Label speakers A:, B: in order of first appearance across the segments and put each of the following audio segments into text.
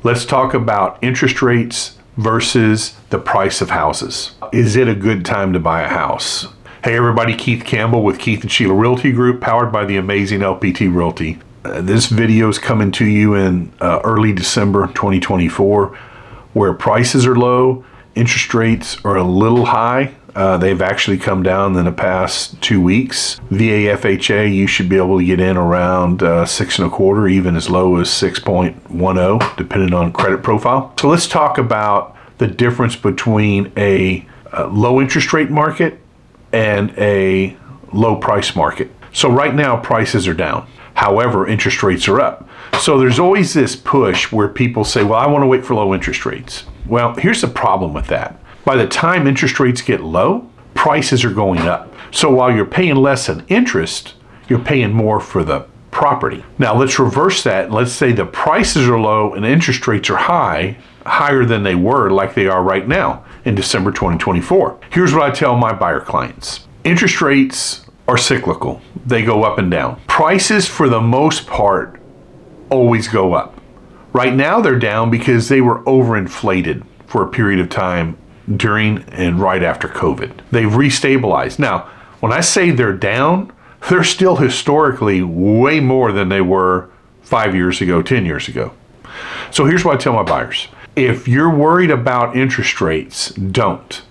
A: Let's talk about interest rates versus the price of houses. Is it a good time to buy a house? Hey everybody, Keith Campbell with Keith and Sheila Realty Group, powered by the amazing LPT Realty. This video is coming to you in early December 2024, where prices are low, interest rates are a little high. They've actually come down in the past 2 weeks. VA FHA, you should be able to get in around 6.25, even as low as 6.10, depending on credit profile. So let's talk about the difference between a low interest rate market and a low price market. So right now prices are down. However, interest rates are up. So there's always this push where people say, well, I want to wait for low interest rates. Well, here's the problem with that. By the time interest rates get low, prices are going up. So while you're paying less in interest, you're paying more for the property. Now let's reverse that. Let's say the prices are low and interest rates are high, higher than they were like they are right now in December 2024. Here's what I tell my buyer clients. Interest rates are cyclical. They go up and down. Prices, for the most part, always go up. Right now they're down because they were overinflated for a period of time during and right after COVID. They've restabilized. Now, when I say they're down, they're still historically way more than they were 5 years ago, 10 years ago. So here's what I tell my buyers. If you're worried about interest rates, don't.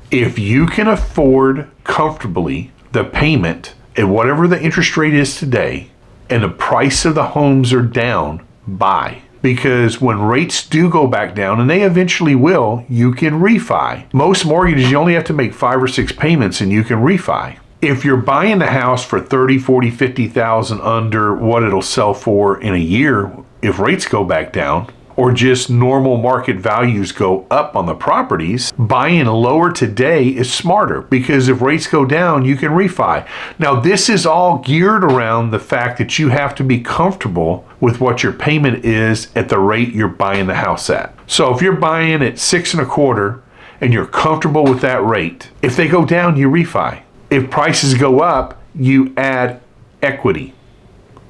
A: If you can afford comfortably the payment at whatever the interest rate is today, and the price of the homes are down, buy. Because when rates do go back down, and they eventually will, you can refi. Most mortgages, you only have to make 5 or 6 payments and you can refi. If you're buying the house for 30, 40, 50,000 under what it'll sell for in a year, if rates go back down, or just normal market values go up on the properties, buying lower today is smarter, because if rates go down, you can refi. Now, this is all geared around the fact that you have to be comfortable with what your payment is at the rate you're buying the house at. So if you're buying at 6.25 and you're comfortable with that rate, if they go down, you refi. If prices go up, you add equity.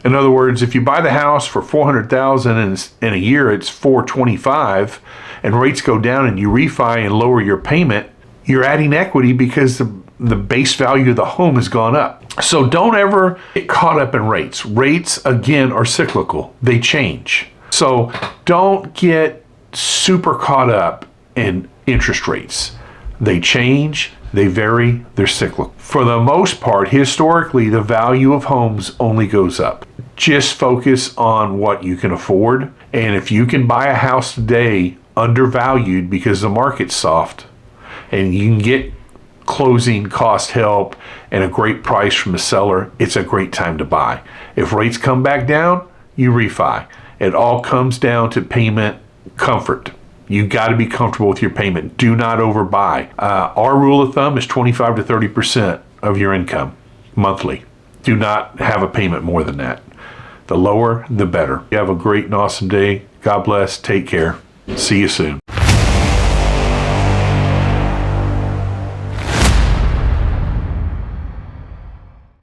A: In other words, if you buy the house for $400,000 and in a year it's $425,000, and rates go down and you refi and lower your payment, you're adding equity because the base value of the home has gone up. So don't ever get caught up in rates. Rates, again, are cyclical. They change. So don't get super caught up in interest rates. They change, they vary, they're cyclical. For the most part, historically, the value of homes only goes up. Just focus on what you can afford. And if you can buy a house today undervalued because the market's soft, and you can get closing cost help and a great price from the seller, it's a great time to buy. If rates come back down, you refi. It all comes down to payment comfort. You got to be comfortable with your payment. Do not overbuy. Our rule of thumb is 25 to 30% of your income monthly. Do not have a payment more than that. The lower, the better. You have a great and awesome day. God bless. Take care. See you soon.